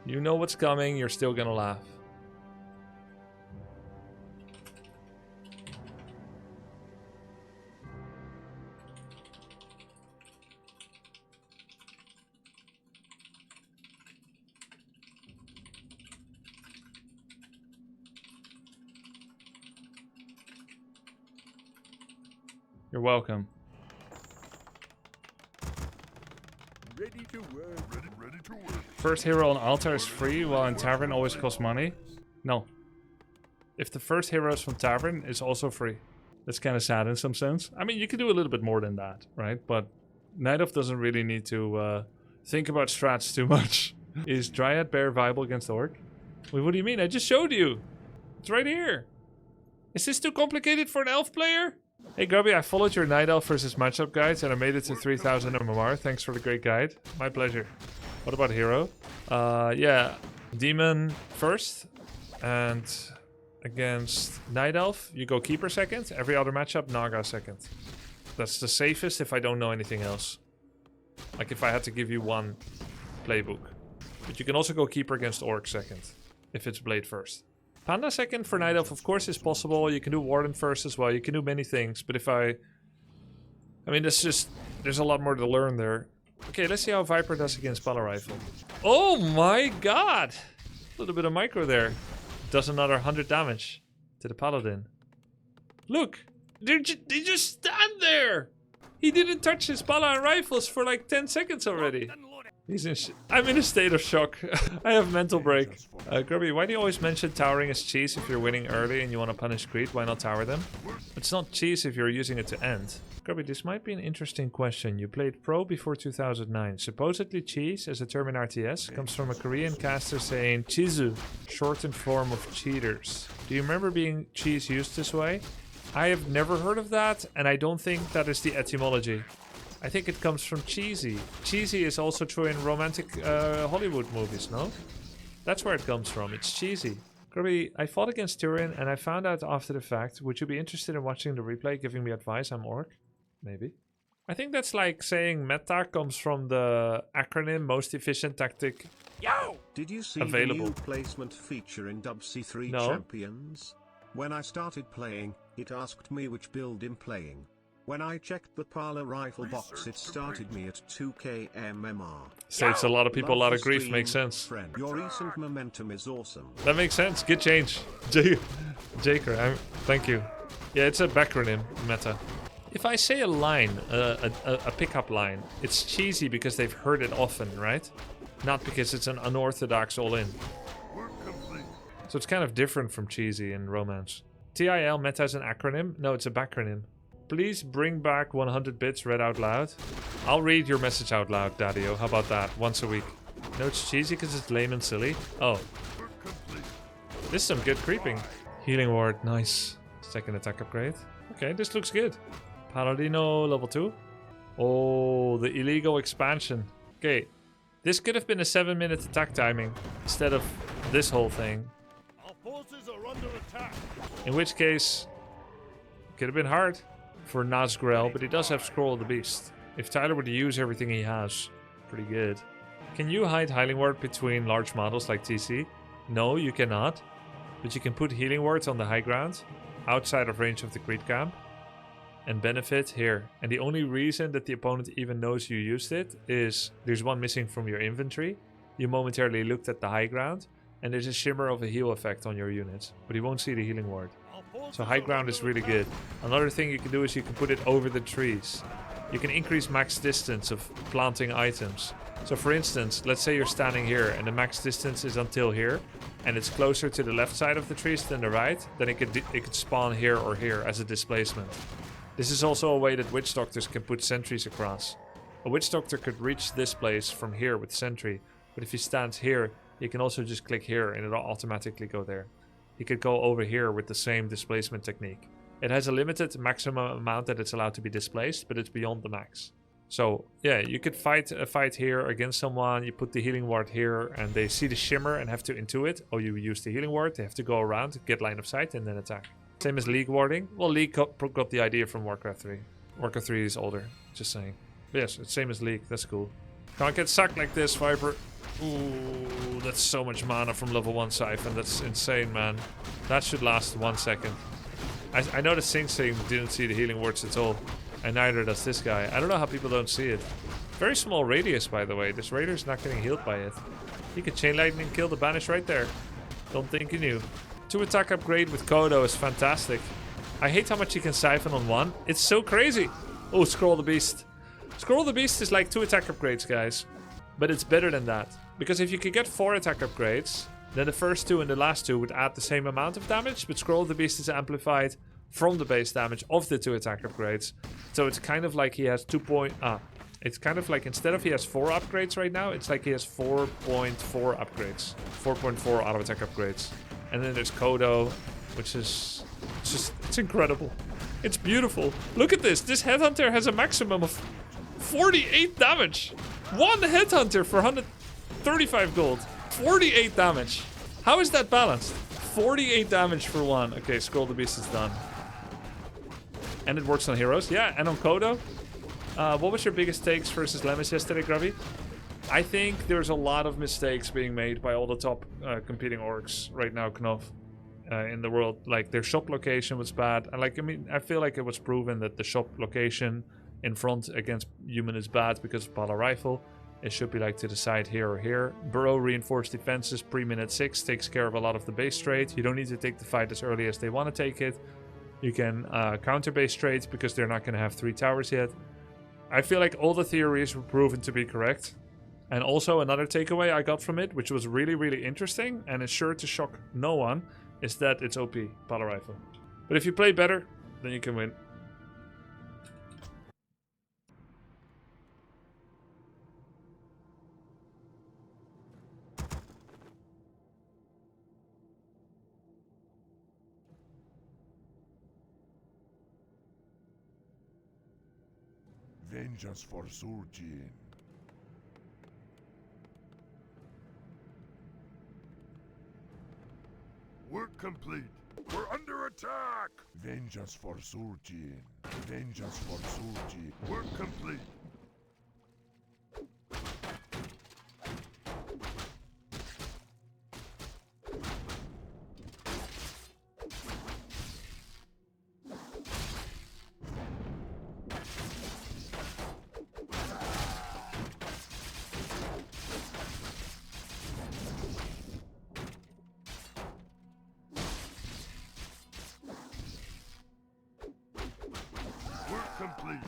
You know what's coming, you're still gonna laugh. You're welcome. Ready to work. Ready to work. First hero on altar is free, while in tavern always costs money. No. If the first hero is from tavern, it's also free. That's kind of sad in some sense. I mean, you can do a little bit more than that, right? But Night Elf doesn't really need to think about strats too much. Is Dryad Bear viable against Orc? Wait, what do you mean? I just showed you. It's right here. Is this too complicated for an elf player? Hey Grubby, I followed your Night Elf versus matchup guides and I made it to 3000 MMR. Thanks for the great guide. My pleasure. What about hero? Yeah, Demon first. And against Night Elf, you go Keeper second. Every other matchup, Naga second. That's the safest if I don't know anything else. Like if I had to give you one playbook. But you can also go Keeper against Orc second. If it's Blade first. Panda second for Night Elf, of course, is possible. You can do Warden first as well. You can do many things. But if I mean, that's just... There's a lot more to learn there. Okay, let's see how Viper does against Pala Rifle. Oh my god! A little bit of micro there. Does another 100 damage to the Paladin. Look! They just stand there! He didn't touch his Pala and Rifles for like 10 seconds already. I'm in a state of shock. I have mental break. Grubby, why do you always mention towering as cheese if you're winning early and you want to punish greed? Why not tower them? It's not cheese if you're using it to end. Grubby, this might be an interesting question. You played pro before 2009. Supposedly cheese, as a term in RTS, comes from a Korean caster saying chizu, shortened form of cheaters. Do you remember being cheese used this way? I have never heard of that, and I don't think that is the etymology. I think it comes from cheesy. Cheesy is also true in romantic Hollywood movies, no? That's where it comes from. It's cheesy. Grubby, I fought against Turin and I found out after the fact. Would you be interested in watching the replay, giving me advice? I'm Orc. Maybe. I think that's like saying meta comes from the acronym most efficient tactic. Yo! Did you see available. the new placement feature in WC3 No. Champions? When I started playing, it asked me which build I'm playing. When I checked the Pala rifle box, it started me at 2k MMR. Saves a lot of people a lot of grief, Stream, makes sense. Friend. Your recent momentum is awesome. That makes sense. Good change. Jaker, thank you. Yeah, it's a backronym, meta. If I say a line, a pickup line, it's cheesy because they've heard it often, right? Not because it's an unorthodox all-in. So it's kind of different from cheesy in romance. TIL meta is an acronym? No, it's a backronym. Please bring back 100 bits read out loud. I'll read your message out loud, Daddy-o. How about that? Once a week. No, it's cheesy because it's lame and silly. Oh. This is some good creeping. Healing ward, nice. Second attack upgrade. Okay, this looks good. Paladino level 2. Oh, the illegal expansion. Okay. This could have been a 7-minute attack timing instead of this whole thing. Our forces are under attack. In which case, it could have been hard for Nazgrel, but he does have Scroll of the Beast. If Tyler were to use everything he has, pretty good. Can you hide Healing Word between large models like TC? No, you cannot. But you can put Healing Words on the high ground, outside of range of the Greed Camp, and benefit here. And the only reason that the opponent even knows you used it is there's one missing from your inventory. You momentarily looked at the high ground, and there's a shimmer of a heal effect on your units, but he won't see the Healing Word. So high ground is really good. Another thing you can do is you can put it over the trees. You can increase max distance of planting items. So for instance, let's say you're standing here and the max distance is until here, and it's closer to the left side of the trees than the right, then it could spawn here or here as a displacement. This is also a way that Witch Doctors can put sentries across. A Witch Doctor could reach this place from here with sentry, but if he stands here, he can also just click here and it'll automatically go there. He could go over here with the same displacement technique. It has a limited maximum amount that it's allowed to be displaced, but it's beyond the max. So yeah, you could fight a fight here against someone, you put the healing ward here, and they see the shimmer and have to intuit. Oh, you use the healing ward, they have to go around, get line of sight, and then attack. Same as League warding. Well, League got the idea from Warcraft 3. Warcraft 3 is older, just saying. But yes, it's same as League, that's cool. Can't get sucked like this, Viper. Ooh, that's so much mana from level 1 Siphon. That's insane, man. That should last 1 second. I know the Sing Sing didn't see the healing words at all. And neither does this guy. I don't know how people don't see it. Very small radius, by the way. This Raider's not getting healed by it. He could Chain Lightning kill the Banish right there. Don't think you knew. 2 attack upgrade with Kodo is fantastic. I hate how much you can Siphon on 1. It's so crazy. Oh, Scroll the Beast. Scroll the Beast is like 2 attack upgrades, guys. But it's better than that. Because if you could get 4 attack upgrades, then the first 2 and the last 2 would add the same amount of damage. But Scroll the Beast is amplified from the base damage of the 2 attack upgrades. So it's kind of like he has 2 point... it's kind of like instead of he has 4 upgrades right now, it's like he has 4.4 upgrades. 4.4 auto attack upgrades. And then there's Kodo, which is just... It's incredible. It's beautiful. Look at this. This Headhunter has a maximum of 48 damage. 1 Headhunter for 135 gold. 48 damage. How is that balanced? 48 damage for 1. Okay, Scroll the Beast is done. And it works on heroes. Yeah, and on Kodo. What was your biggest takes versus Lemis yesterday, Grubby? I think there's a lot of mistakes being made by all the top competing orcs right now, Knopf, in the world. Like, their shop location was bad. And like, I mean, I feel like it was proven that the shop location in front against human is bad because of Pala Rifle. It should be like to the side here or here. Burrow reinforced defenses pre-minute 6 takes care of a lot of the base trade. You don't need to take the fight as early as they want to take it. You can counter base trades because they're not going to have 3 towers yet. I feel like all the theories were proven to be correct. And also another takeaway I got from it, which was really, really interesting and is sure to shock no one, is that it's OP, Pala Rifle. But if you play better, then you can win. Vengeance for Surgeon. Work complete. We're under attack. Vengeance for Surgeon. Vengeance for Surgeon. Work complete. Complete.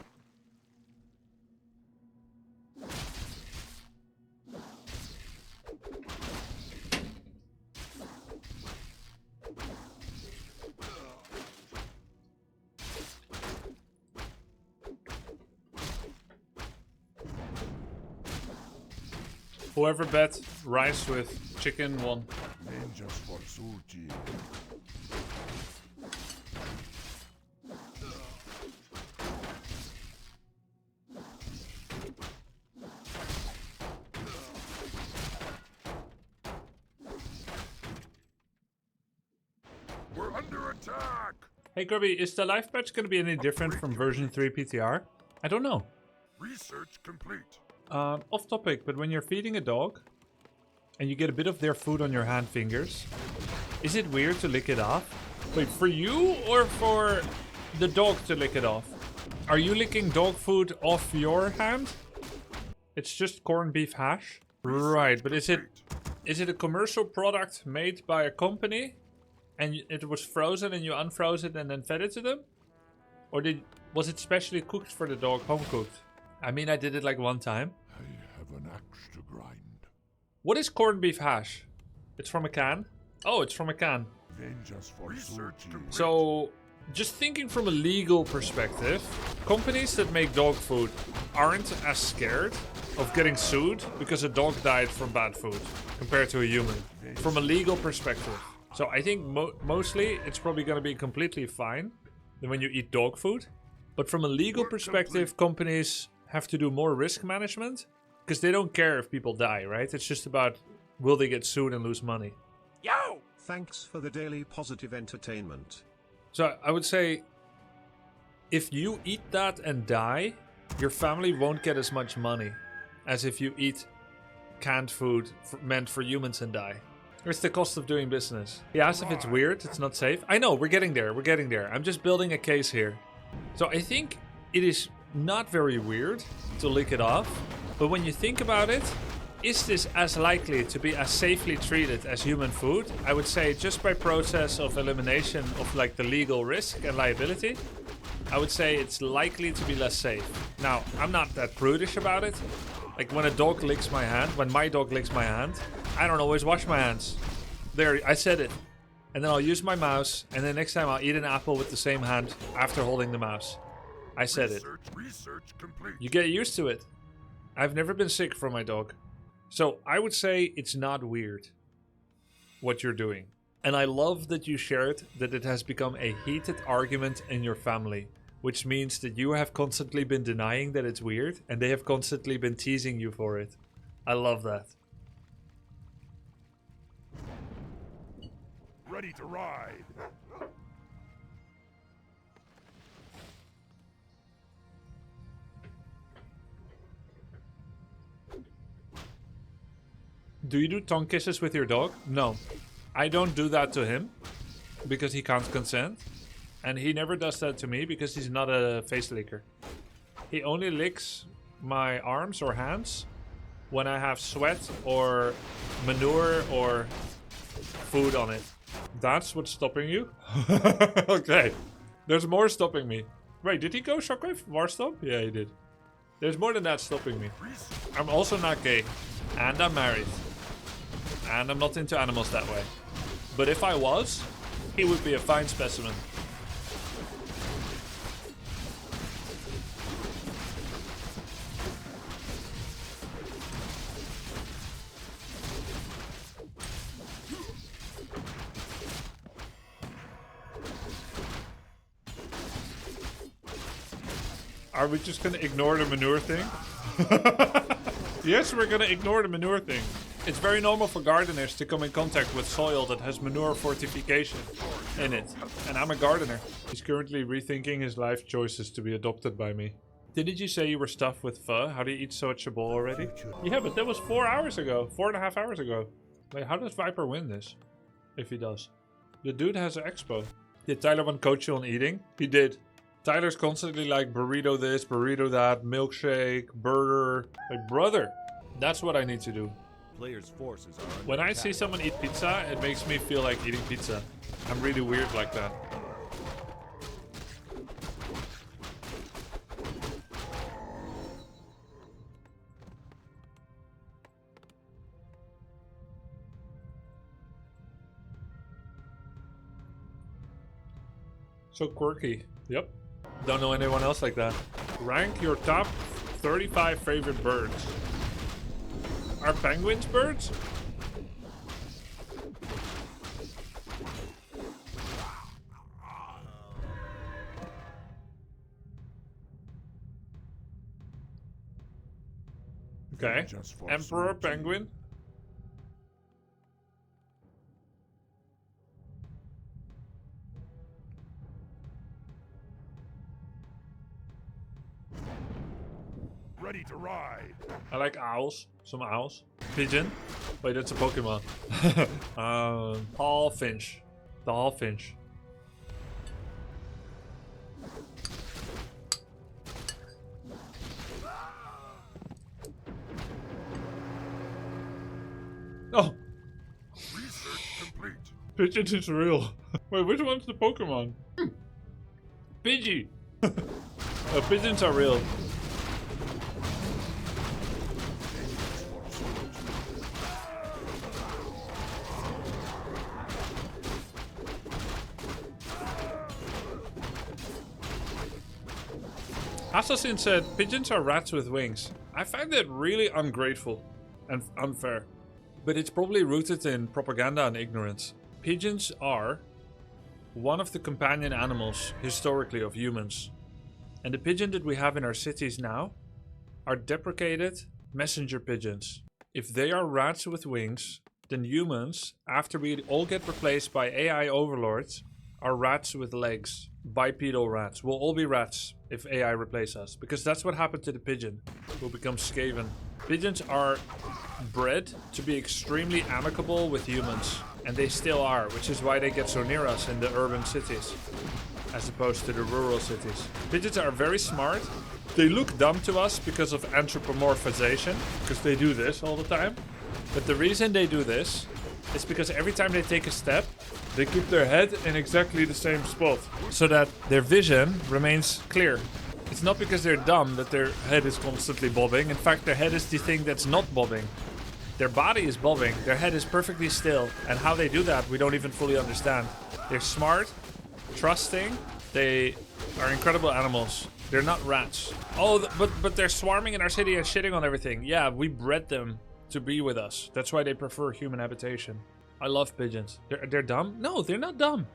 Whoever bet rice with chicken won. Vengeance for Surgeon. Hey Grubby, is the life patch going to be any different from version 3 PTR? I don't know. Research complete. Off topic, but when you're feeding a dog and you get a bit of their food on your hand fingers, is it weird to lick it off? Wait, for you or for the dog to lick it off? Are you licking dog food off your hand? It's just corned beef hash? Right, but is it a commercial product made by a company? And it was frozen and you unfroze it and then fed it to them? Or was it specially cooked for the dog, home cooked? I mean, I did it like 1 time. I have an axe to grind. What is corned beef hash? It's from a can? Oh, it's from a can. Vengeance for research. So, just thinking from a legal perspective, companies that make dog food aren't as scared of getting sued because a dog died from bad food compared to a human. From a legal perspective. So I think mostly it's probably going to be completely fine when you eat dog food. But from a legal perspective, companies have to do more risk management because they don't care if people die, right? It's just about will they get sued and lose money. Yo! Thanks for the daily positive entertainment. So I would say if you eat that and die, your family won't get as much money as if you eat canned food meant for humans and die. It's the cost of doing business. He asked if it's weird, it's not safe. I know, we're getting there, we're getting there. I'm just building a case here. So I think it is not very weird to lick it off. But when you think about it, is this as likely to be as safely treated as human food? I would say just by process of elimination of like the legal risk and liability, I would say it's likely to be less safe. Now, I'm not that prudish about it. Like when a dog licks my hand, when my dog licks my hand, I don't always wash my hands. There, I said it. And then I'll use my mouse, and then next time I'll eat an apple with the same hand after holding the mouse. I said it. Research complete. You get used to it. I've never been sick from my dog. So I would say it's not weird what you're doing. And I love that you shared that it has become a heated argument in your family, which means that you have constantly been denying that it's weird and they have constantly been teasing you for it. I love that. Ready to ride. Do you do tongue kisses with your dog? No. I don't do that to him because he can't consent. And he never does that to me because he's not a face licker. He only licks my arms or hands when I have sweat or manure or food on it. That's what's stopping you? Okay. There's more stopping me. Wait, did he go Shockwave? War Stomp? Yeah, he did. There's more than that stopping me. I'm also not gay. And I'm married. And I'm not into animals that way. But if I was, he would be a fine specimen. Are we just gonna ignore the manure thing? Yes, we're gonna ignore the manure thing. It's very normal for gardeners to come in contact with soil that has manure fortification in it. And I'm a gardener. He's currently rethinking his life choices to be adopted by me. Didn't you say you were stuffed with pho? How do you eat such a bowl already? Yeah, but that was 4 hours ago. 4.5 hours ago. Wait, how does Viper win this? If he does. The dude has an expo. Did Tyler want to coach you on eating? He did. Tyler's constantly like burrito this, burrito that, milkshake, burger. Like, brother, that's what I need to do. Players' forces are When I see someone eat pizza, it makes me feel like eating pizza. I'm really weird like that. So quirky. Yep. Don't know anyone else like that. Rank your top 35 favorite birds. Are penguins birds? Okay. Emperor penguin. Ready to ride. I like owls. Some owls. Pigeon. Wait, that's a Pokemon. Hallfinch. The Hallfinch. Oh! Research complete. Pigeon is real. Wait, which one's the Pokemon? Pidgey! Pigeons are real. Assassin said, pigeons are rats with wings. I find that really ungrateful and unfair. But it's probably rooted in propaganda and ignorance. Pigeons are one of the companion animals, historically, of humans. And the pigeon that we have in our cities now are deprecated messenger pigeons. If they are rats with wings, then humans, after we all get replaced by AI overlords, are rats with legs. Bipedal rats. We'll all be rats if AI replaces us. Because that's what happened to the pigeon. We'll become Skaven. Pigeons are bred to be extremely amicable with humans. And they still are, which is why they get so near us in the urban cities. As opposed to the rural cities. Pigeons are very smart. They look dumb to us because of anthropomorphization. Because they do this all the time. But the reason they do this is because every time they take a step, they keep their head in exactly the same spot. So that their vision remains clear. It's not because they're dumb that their head is constantly bobbing. In fact, their head is the thing that's not bobbing. Their body is bobbing. Their head is perfectly still. And how they do that, we don't even fully understand. They're smart, trusting. They are incredible animals. They're not rats. Oh, but they're swarming in our city and shitting on everything. Yeah, we bred them to be with us. That's why they prefer human habitation. I love pigeons. They're dumb? No, they're not dumb.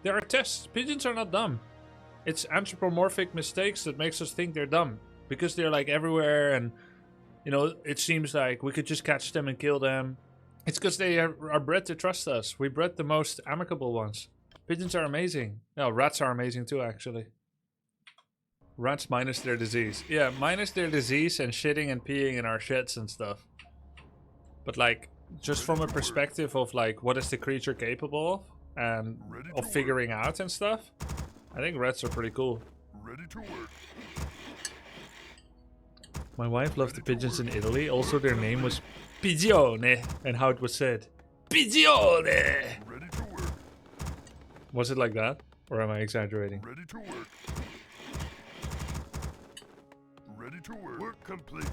There are tests. Pigeons are not dumb. It's anthropomorphic mistakes that makes us think they're dumb. Because they're like everywhere and, you know, it seems like we could just catch them and kill them. It's because they are bred to trust us. We bred the most amicable ones. Pigeons are amazing. No, rats are amazing too, actually. Rats minus their disease. Yeah, minus their disease and shitting and peeing in our sheds and stuff. But like, just from a perspective of like, what is the creature capable of? And of figuring out and stuff. I think rats are pretty cool. Ready to work. My wife loved the pigeons in Italy. Also, their name was Pigione. And how it was said. Pigione! Ready to work. Was it like that? Or am I exaggerating? Ready to work. Ready to work. Work complete.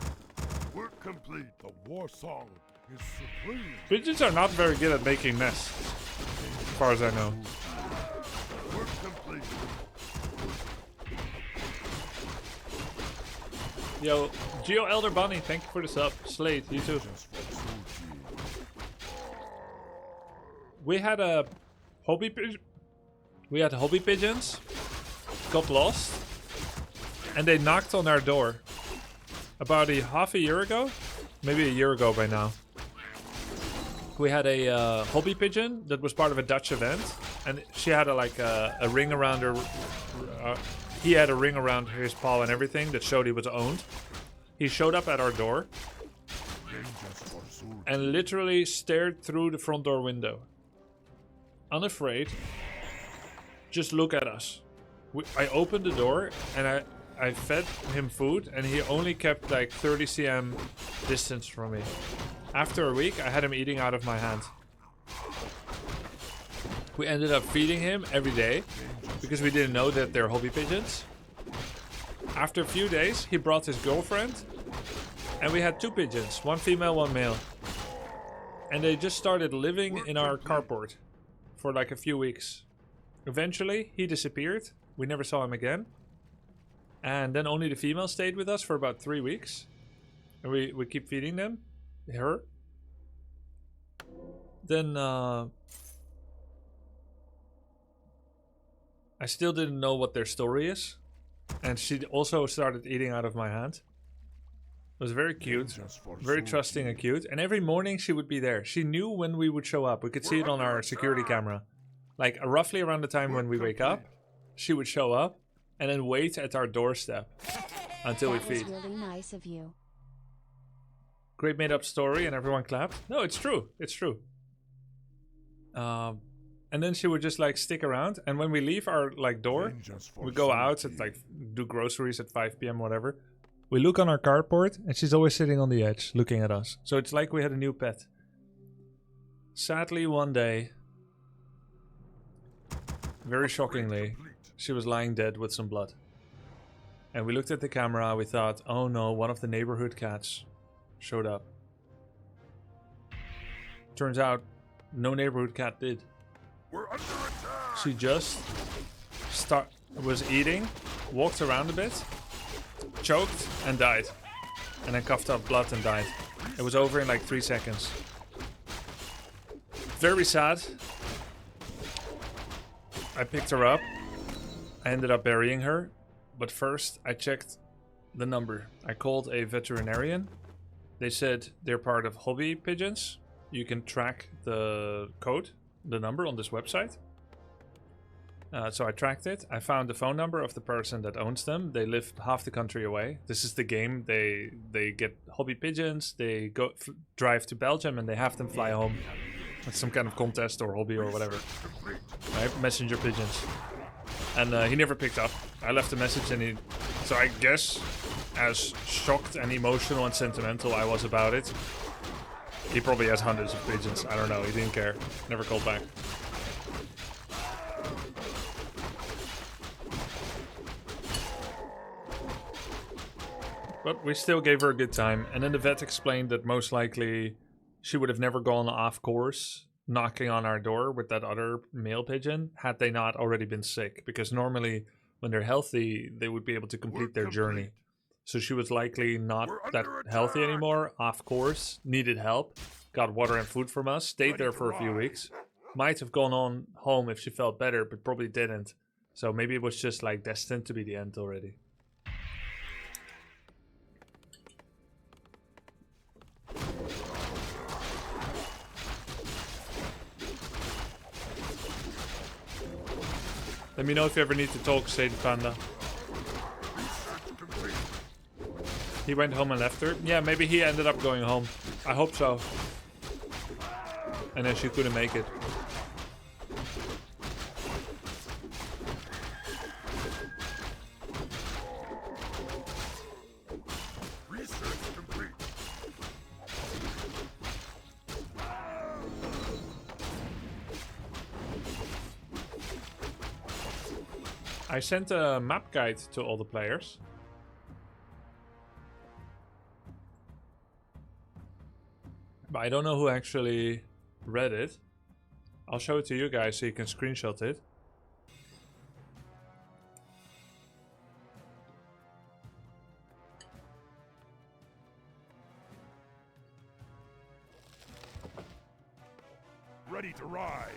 Work complete. The war song is supreme. Pigeons are not very good at making nests. As far as I know. Work complete. Yo, Geo Elder Bunny, thank you for the sub. Slade, you too. We had a hobby pigeons. Got lost. And they knocked on our door. About half a year ago? Maybe a year ago by now. We had a hobby pigeon that was part of a Dutch event. And she had a ring around her... he had a ring around his paw and everything that showed he was owned. He showed up at our door. And literally stared through the front door window. Unafraid. Just look at us. I opened the door and I fed him food and he only kept like 30 cm distance from me. After a week, I had him eating out of my hand. We ended up feeding him every day because we didn't know that they're hobby pigeons. After a few days, he brought his girlfriend and we had 2 pigeons, 1 female, 1 male. And they just started living in our carport for like a few weeks. Eventually, he disappeared. We never saw him again. And then only the female stayed with us for about 3 weeks. And we keep feeding them. Her. Then I still didn't know what their story is. And she also started eating out of my hand. It was very cute. Very trusting and cute. And every morning she would be there. She knew when we would show up. We could see it on our security camera. Like roughly around the time when we wake up, she would show up and then wait at our doorstep until we feed. That was really nice of you. Great made up story and everyone clapped. No, it's true. It's true. And then she would just like stick around. And when we leave our like door, we go out and like do groceries at 5 p.m. whatever. We look on our carport and she's always sitting on the edge looking at us. So it's like we had a new pet. Sadly, one day, very shockingly, she was lying dead with some blood. And we looked at the camera, we thought, oh no, one of the neighborhood cats showed up. Turns out, no neighborhood cat did. We're under attack. She just was eating, walked around a bit, choked and died. And then coughed up blood and died. It was over in like 3 seconds. Very sad. I picked her up. I ended up burying her. But first, I checked the number. I called a veterinarian. They said they're part of hobby pigeons. You can track the code, the number on this website. So I tracked it. I found the phone number of the person that owns them. They live half the country away. This is the game. They get hobby pigeons. They go drive to Belgium and they have them fly home. It's some kind of contest or hobby or whatever. Right? Messenger pigeons. And he never picked up. I left a message and he... So I guess as shocked and emotional and sentimental I was about it, he probably has hundreds of pigeons. I don't know. He didn't care. Never called back. But we still gave her a good time. And then the vet explained that most likely she would have never gone off course knocking on our door with that other male pigeon had they not already been sick. Because normally when they're healthy, they would be able to complete their journey. So she was likely not that healthy anymore, off course, needed help, got water and food from us, stayed there for a few weeks. Might have gone on home if she felt better, but probably didn't. So maybe it was just like destined to be the end already. Let me know if you ever need to talk, Sadie Panda. He went home and left her? Yeah, maybe he ended up going home. I hope so. And then she couldn't make it. I sent a map guide to all the players. But I don't know who actually read it. I'll show it to you guys so you can screenshot it. Ready to ride.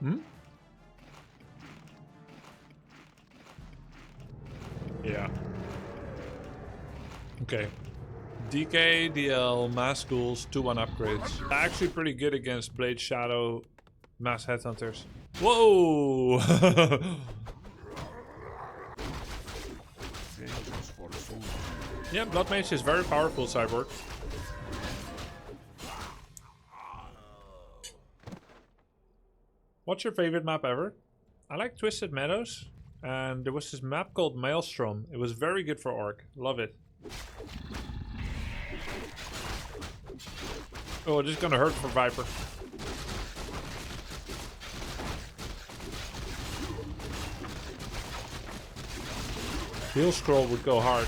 Hmm? Yeah. Okay. DK, DL, mass ghouls, 2-1 upgrades. Actually pretty good against Blade Shadow mass headhunters. Whoa! Yeah, Blood Mage is very powerful, Cyborg. What's your favorite map ever? I like Twisted Meadows, and there was this map called Maelstrom. It was very good for Orc. Love it. Oh, this is gonna hurt for Viper. Heal scroll would go hard.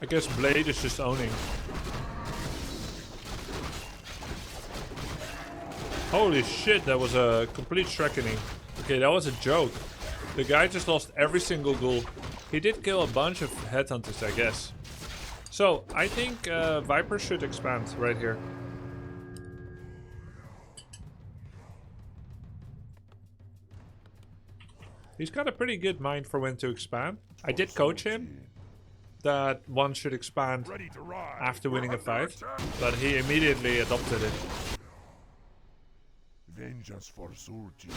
I guess Blade is just owning. Holy shit, that was a complete Shrekkening. Okay, that was a joke. The guy just lost every single ghoul. He did kill a bunch of headhunters, I guess. So, I think Viper should expand right here. He's got a pretty good mind for when to expand. I did coach him that one should expand after winning a fight, but he immediately adopted it. Vengeance for Surgeon.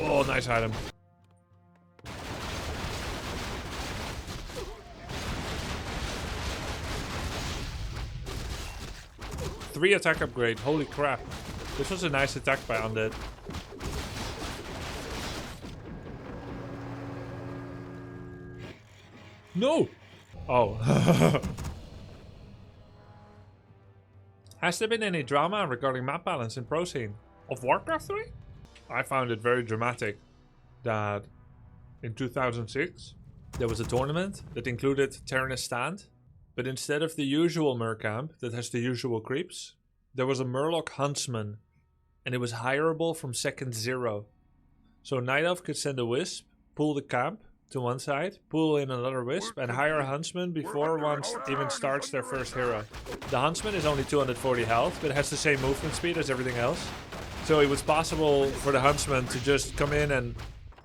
Oh, nice item. Three attack upgrade, holy crap. This was a nice attack by Undead. No! Oh. Has there been any drama regarding map balance in Pro Scene of Warcraft 3? I found it very dramatic that in 2006 there was a tournament that included Terranist Stand, but instead of the usual Mercamp that has the usual creeps, there was a Murloc Huntsman, and it was hireable from second 0. So Night Elf could send a Wisp, pull the camp, to one side, pull in another wisp, and hire a huntsman before one even starts their first hero. The huntsman is only 240 health, but it has the same movement speed as everything else. So it was possible for the huntsman to just come in and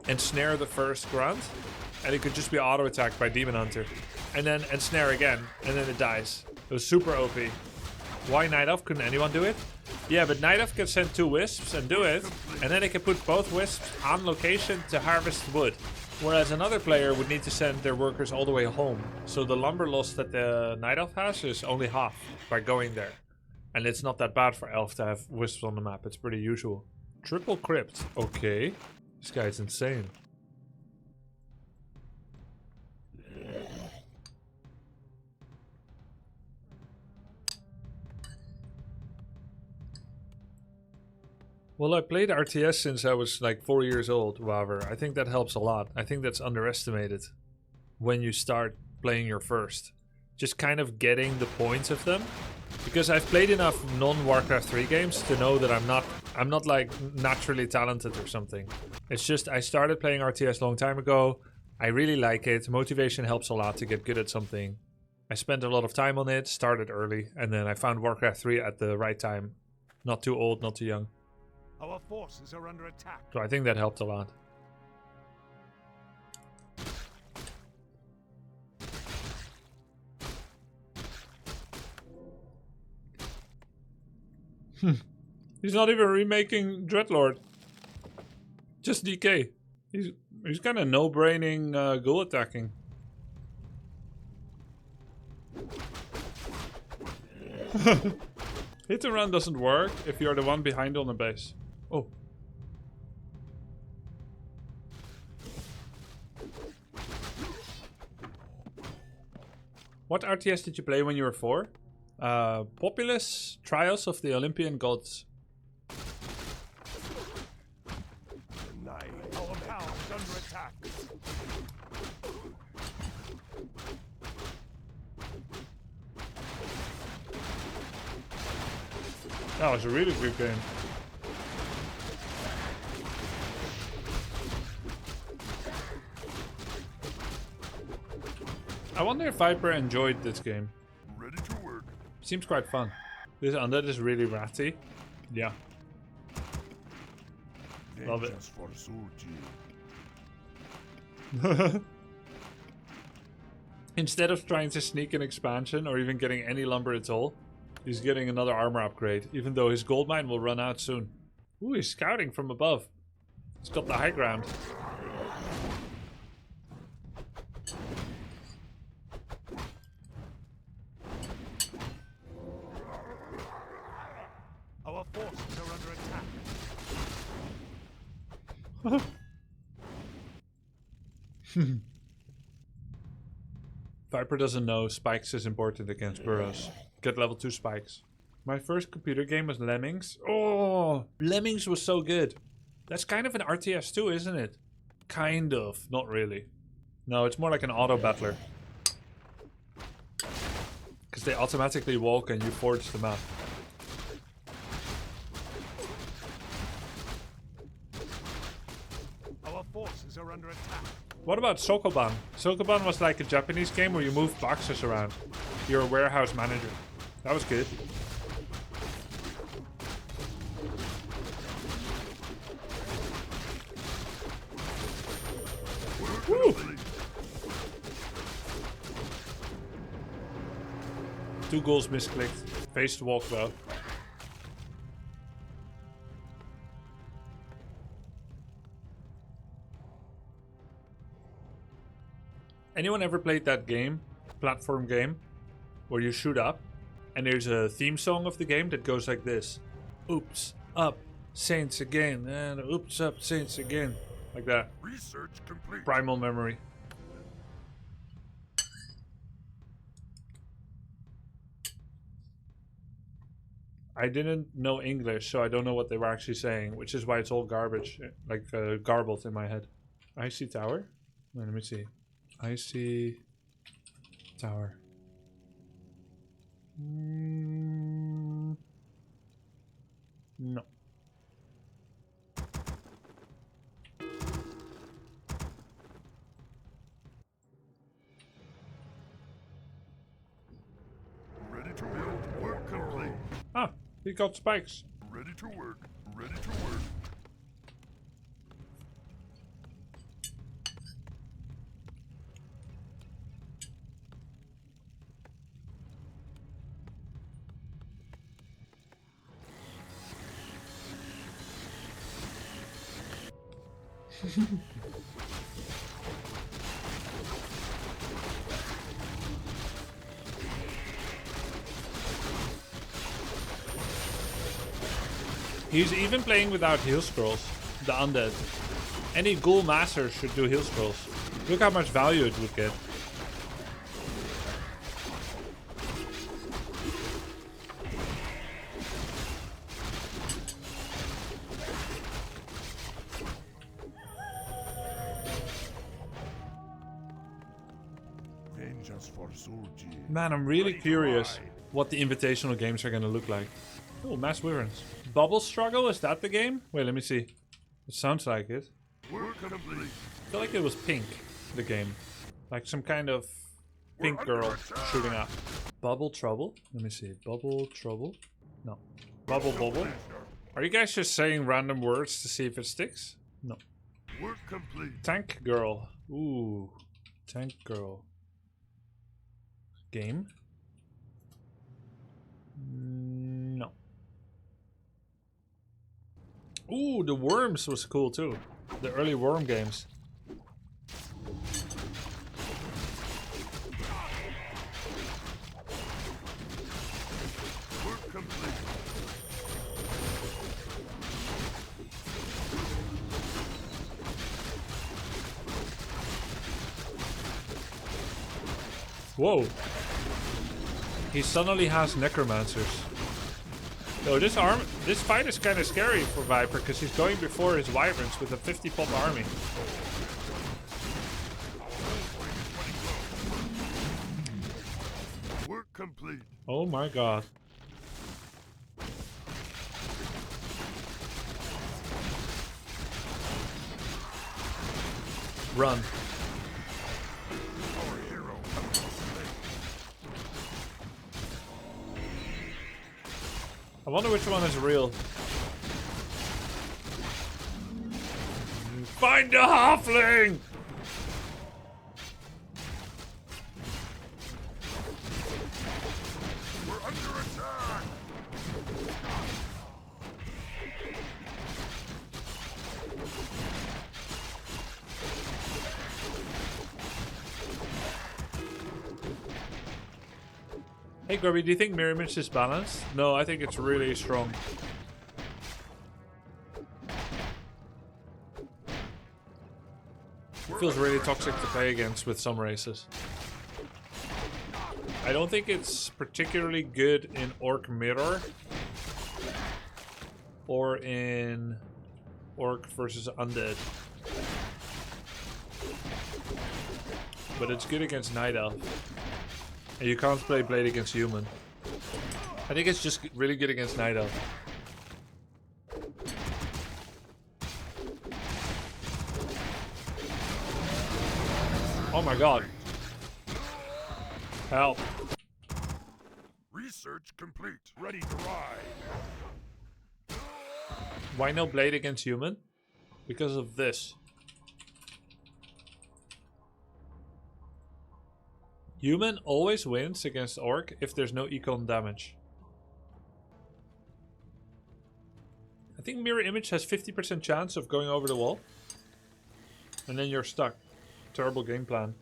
ensnare the first grunt, and it could just be auto-attacked by Demon Hunter. And then ensnare again, and then it dies. It was super OP. Why Night Elf? Couldn't anyone do it? Yeah, but Night Elf can send 2 wisps and do it, and then they can put both wisps on location to harvest wood. Whereas another player would need to send their workers all the way home. So the lumber loss that the Night Elf has is only half by going there. And it's not that bad for Elf to have wisps on the map, it's pretty usual. Triple crypt, okay. This guy's insane. Well, I played RTS since I was like 4 years old, however. I think that helps a lot. I think that's underestimated when you start playing your first. Just kind of getting the points of them. Because I've played enough non-Warcraft 3 games to know that I'm not like naturally talented or something. It's just I started playing RTS a long time ago. I really like it. Motivation helps a lot to get good at something. I spent a lot of time on it, started early, and then I found Warcraft 3 at the right time. Not too old, not too young. Our forces are under attack. So I think that helped a lot. He's not even remaking Dreadlord. Just DK. He's kind of no-braining ghoul attacking. Hit and run doesn't work if you're the one behind on the base. Oh. What RTS did you play when you were 4? Populous Trials of the Olympian Gods. Our town is under attack. That was a really good game. I wonder if Viper enjoyed this game. Ready to work. Seems quite fun. This Undead is really ratty. Yeah. Love it. Vengeance for Surgeon. Instead of trying to sneak an expansion or even getting any lumber at all, he's getting another armor upgrade, even though his gold mine will run out soon. Ooh, he's scouting from above. He's got the high ground. Our forces are under attack. Viper doesn't know spikes is important against burrows. Get level 2 spikes. My first computer game was Lemmings. Oh, Lemmings was so good. That's kind of an RTS too, isn't it? Kind of, not really. No, it's more like an auto battler. Because they automatically walk and you forge the map. Our forces are under attack. What about Sokoban? Sokoban was like a Japanese game where you move boxes around. You're a warehouse manager. That was good. Woo! 2 goals misclicked. Phased walk though. Anyone ever played that game? Platform game? Where you shoot up and there's a theme song of the game that goes like this. Oops, up, saints again, and oops, up, saints again. Like that. Research complete. Primal memory. I didn't know English, so I don't know what they were actually saying, which is why it's all garbage, like garbled in my head. IC tower? Wait, let me see. IC tower. No. He got spikes. Ready to work. Ready to work. He's even playing without heal scrolls. The undead. Any ghoul master should do heal scrolls. Look how much value it would get. Vengeance for Surgeon. Man, I'm really curious what the invitational games are gonna look like. Oh, mass wyverns. Bubble Struggle, is that the game? Wait, let me see. It sounds like it. Work complete. I feel like it was pink, the game. Like some kind of pink girl shooting up. Bubble Trouble? Let me see. Bubble Trouble? No. Bubble Bubble? Are you guys just saying random words to see if it sticks? No. Work complete. Tank Girl. Ooh. Tank Girl. Game? No. Ooh, the Worms was cool too. The early Worm games. Work complete. Whoa. He suddenly has necromancers. Yo, this fight is kind of scary for Viper because he's going before his wyverns with a 50 pop army. Work complete. Oh my god. Run. Our hero. I wonder which one is real. Find the halfling! We're under attack. Hey Grubby, do you think mirror image is balanced? No, I think it's really strong. It feels really toxic to play against with some races. I don't think it's particularly good in Orc Mirror or in Orc versus Undead. But it's good against Night Elf. And you can't play Blade against Human. I think it's just really good against Night Elf. Oh my god. Help. Research complete. Ready to ride. Why no Blade against Human? Because of this. Human always wins against Orc if there's no econ damage. I think Mirror Image has 50% chance of going over the wall. And then you're stuck. Terrible game plan.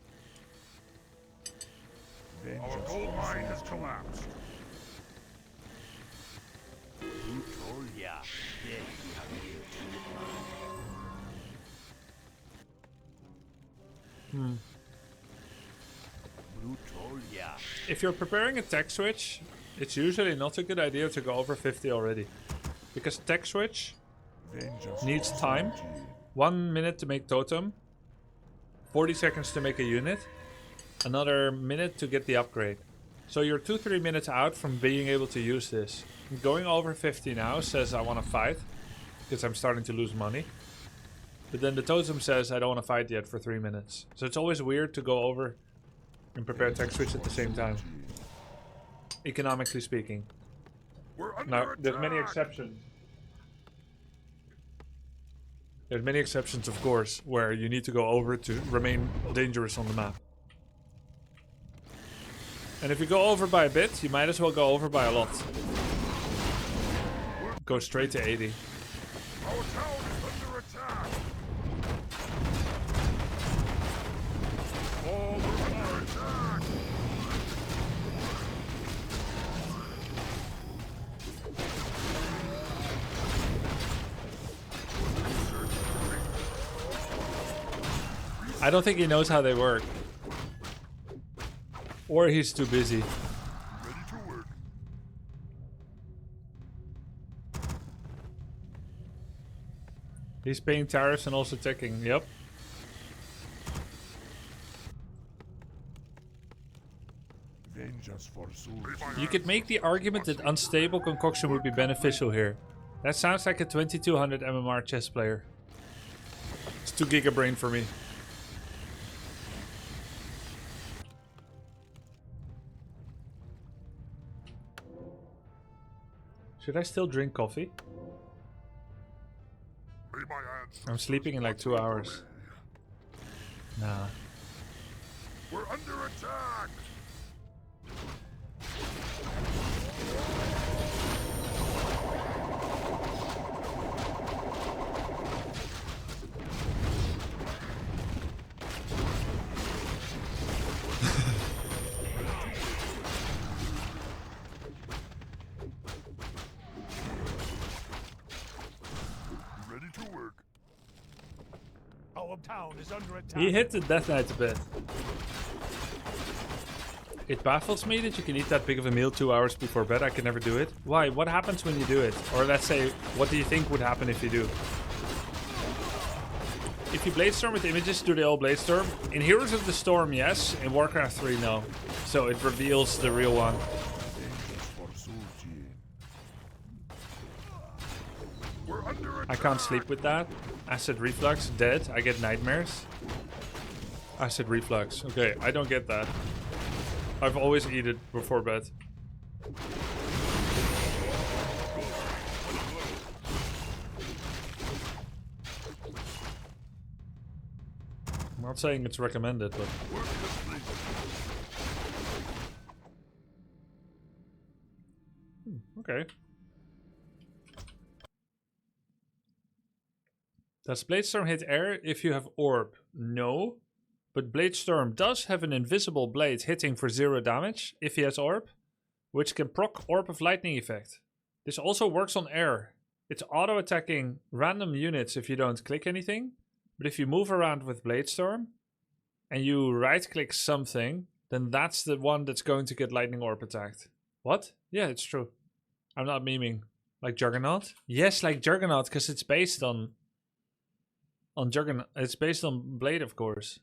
Our gold mine has collapsed. If you're preparing a tech switch, it's usually not a good idea to go over 50 already. Because tech switch needs time. 1 minute to make totem. 40 seconds to make a unit. Another minute to get the upgrade. So you're 2-3 minutes out from being able to use this. Going over 50 now says I want to fight. Because I'm starting to lose money. But then the totem says I don't want to fight yet for 3 minutes. So it's always weird to go over and prepare tech switch at the same time. Economically speaking. Now, there's many exceptions. There's many exceptions, of course, where you need to go over to remain dangerous on the map. And if you go over by a bit, you might as well go over by a lot. Go straight to 80. Our town is under attack. Oh, we're under attack. I don't think he knows how they work. Or he's too busy. Ready to work. He's paying tariffs and also checking. Yep. Vengeance for souls. You could make the argument that unstable concoction would be beneficial here. That sounds like a 2200 MMR chess player. It's 2 giga brain for me. Should I still drink coffee? May my ancestors I'm sleeping in like 2 hours. Nah. We're under attack. Ready to work. Our town is under attack. He hit the Death Knight a bit. It baffles me that you can eat that big of a meal 2 hours before bed. I can never do it. Why? What happens when you do it? Or let's say, what do you think would happen if you do? If you Bladestorm with images, do they all Bladestorm? In Heroes of the Storm, yes. In Warcraft 3, no. So it reveals the real one. I can't sleep with that. Acid reflux, dead. I get nightmares. Acid reflux. Okay, I don't get that. I've always eaten it before bed. I'm not saying it's recommended, but... Okay. Does Bladestorm hit air if you have orb? No. But Bladestorm does have an invisible blade hitting for 0 damage if he has orb, which can proc Orb of Lightning effect. This also works on air. It's auto-attacking random units if you don't click anything, but if you move around with Bladestorm and you right-click something, then that's the one that's going to get Lightning Orb attacked. What? Yeah, it's true. I'm not memeing. Like Juggernaut? Yes, like Juggernaut, because it's based on Juggernaut. It's based on Blade, of course.